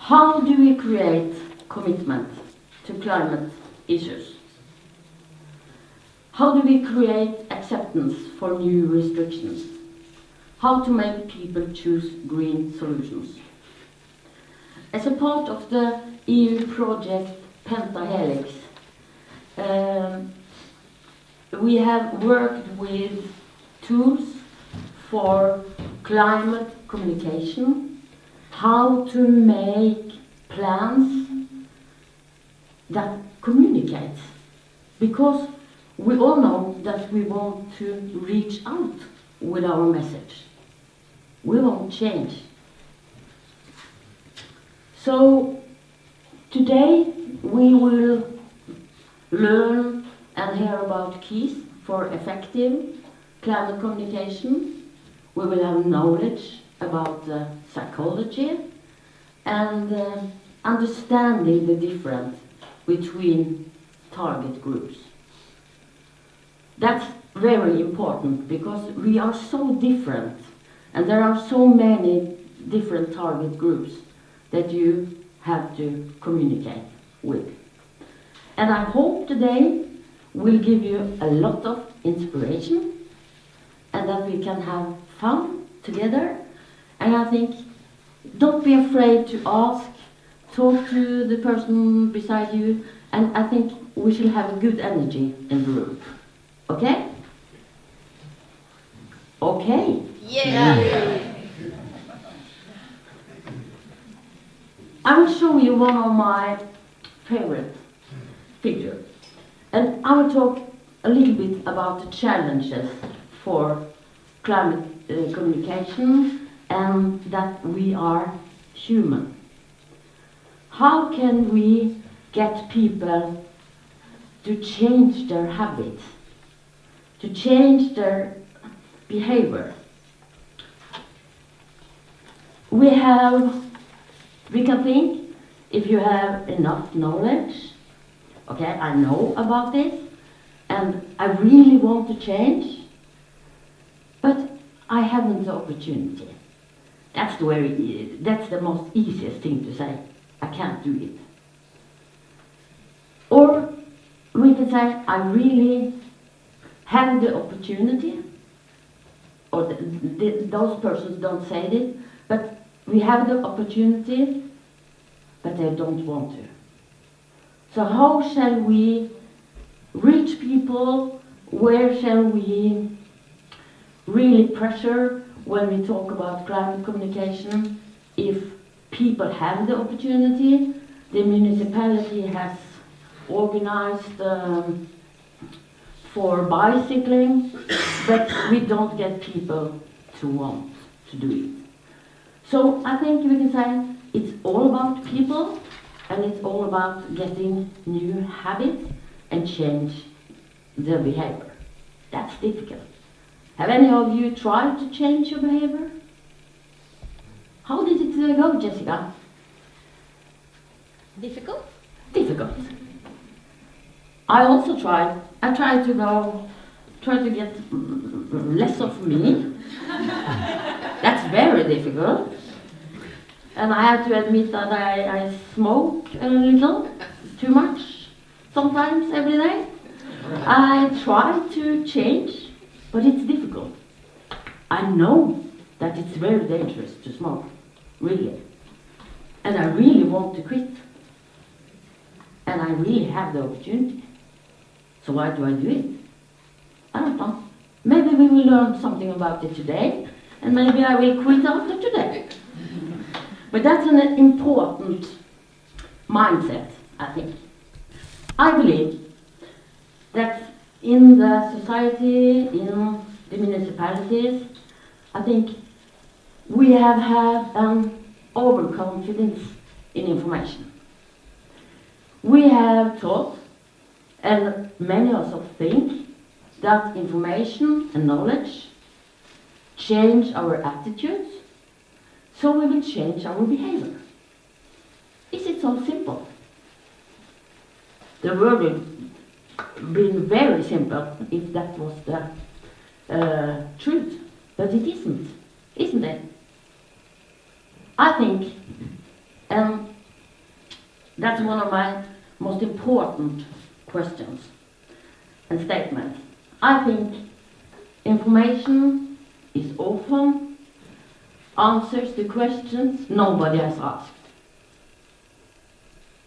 How do we create commitment to climate issues? How do we create acceptance for new restrictions? How to make people choose green solutions? As a part of the EU project PentaHelix, we have worked with tools for climate communication, how to make plans that communicate, because we all know that we want to reach out with our message. We want change. So today we will learn and hear about keys for effective climate communication. We will have knowledge about the psychology and understanding the difference between target groups. That's very important because we are so different and there are so many different target groups that you have to communicate with. And I hope today will give you a lot of inspiration and that we can have fun together. And I think, don't be afraid to ask, talk to the person beside you, and I think we should have a good energy in the room. Okay? Okay. Yeah. I will show you one of my favorite figures. And I will talk a little bit about the challenges for climate communication and that we are human. How can we get people to change their habits, to change their behavior? We can think, if you have enough knowledge, okay, I know about this, and I really want to change, but I haven't the opportunity. That's the most easiest thing to say. I can't do it. Or we can say, I really have the opportunity, or those persons don't say it, but we have the opportunity, but they don't want to. So how shall we reach people? Where shall we really pressure when we talk about climate communication? If people have the opportunity, the municipality has organized for bicycling, but we don't get people to want to do it. So I think we can say it's all about people and it's all about getting new habits and change their behavior. That's difficult. Have any of you tried to change your behavior? How did it go, Jessica? Difficult? Difficult. I also tried. I tried to get less of me. That's very difficult. And I have to admit that I smoke a little, too much, sometimes every day. I try to change, but it's difficult. I know that it's very dangerous to smoke, really. And I really want to quit. And I really have the opportunity. So why do I do it? I don't know. Maybe we will learn something about it today, and maybe I will quit after today. But that's an important mindset, I think. I believe that in the society, in the municipalities, I think we have had an overconfidence in information. We have thought, and many of us think, that information and knowledge change our attitudes, so we will change our behavior. Is it so simple? The world would be very simple if that was the truth, but it isn't it? I think, and That's one of my most important questions and statements. I think information is often answers to questions nobody has asked.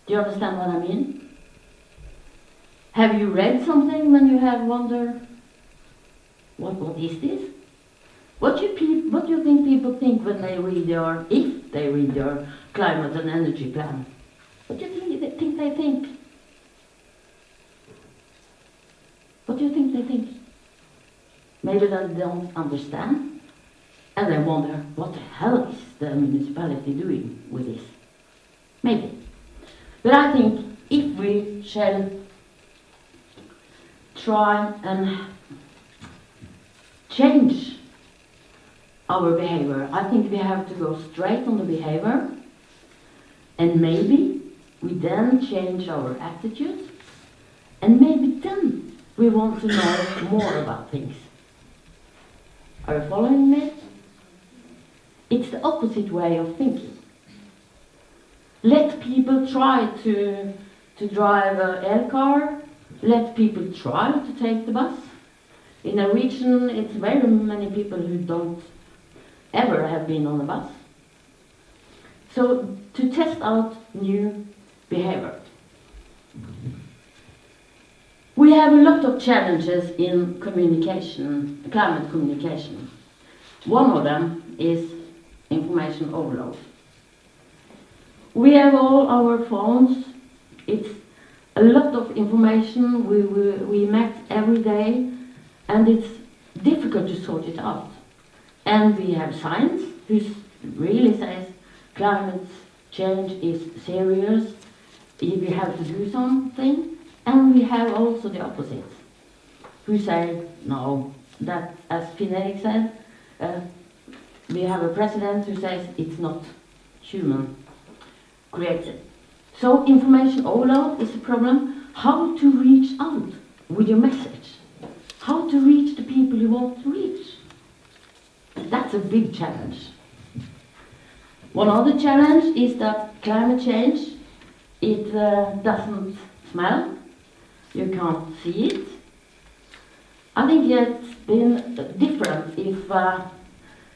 Do you understand what I mean? Have you read something when you have wondered, what is this? What do you think people think when they read if they read your climate and energy plan? What do you think they think? What do you think they think? Maybe they don't understand, and they wonder, what the hell is the municipality doing with this? Maybe. But I think if we shall try and change our behavior, I think we have to go straight on the behavior, and maybe we then change our attitudes, and maybe then we want to know more about things. Are you following me? It's the opposite way of thinking. Let people try to drive an air car. Let people try to take the bus. In a region, it's very many people who don't ever have been on a bus. So, to test out new behavior. We have a lot of challenges in communication, climate communication. One of them is information overload. We have all our phones. It's a lot of information we met every day, and it's difficult to sort it out. And we have science who really says climate change is serious, if we have to do something. And we have also the opposites, who say, no, that, as PentaHelix said, we have a president who says it's not human created. So information overload is a problem. How to reach out with your message? How to reach the people you want to reach? That's a big challenge. One other challenge is that climate change, it doesn't smell. You can't see it. I think it's been different if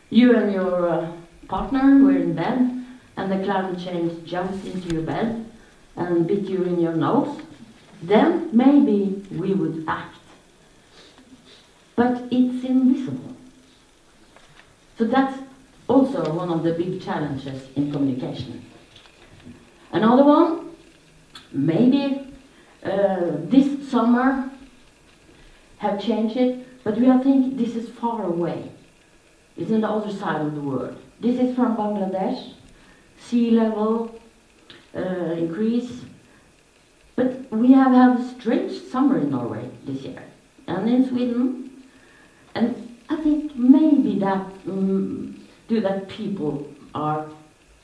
you and your partner were in bed and the climate change jumped into your bed and bit you in your nose. Then maybe we would act. But it's invisible. So that's also one of the big challenges in communication. Another one, maybe this summer have changed it, but I think this is far away. It's on the other side of the world. This is from Bangladesh, sea level increase. But we have had a strange summer in Norway this year, and in Sweden. And I think maybe that that people are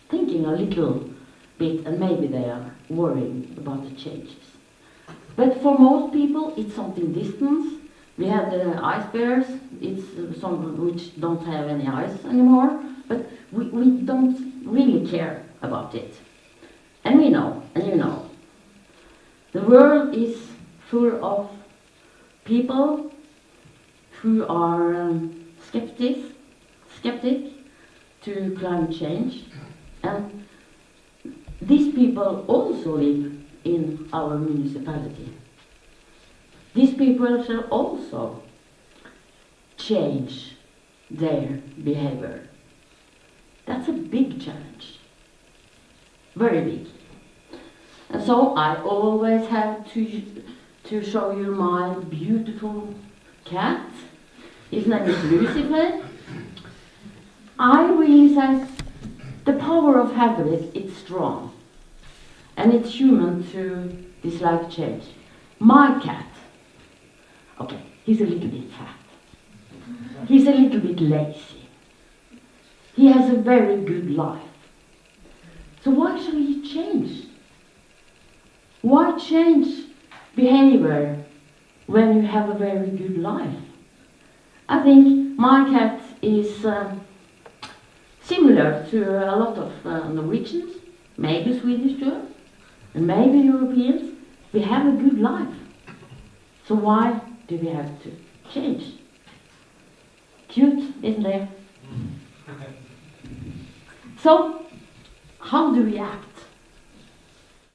thinking a little bit, and maybe they are worrying about the changes. But for most people, it's something distant. We have the ice bears, it's some which don't have any ice anymore, but we don't really care about it. And we know, and you know, the world is full of people who are skeptic to climate change, and these people also live in our municipality. These people shall also change their behavior. That's a big challenge. Very big. And so I always have to show you my beautiful cat. His name is Lucifer. I really say the power of habit, it's strong. And it's human to dislike change. My cat, okay, he's a little bit fat. He's a little bit lazy. He has a very good life. So why should he change? Why change behavior when you have a very good life? I think my cat is similar to a lot of Norwegians, maybe Swedish too. And maybe Europeans, we have a good life. So why do we have to change? Cute, isn't it? So, how do we act?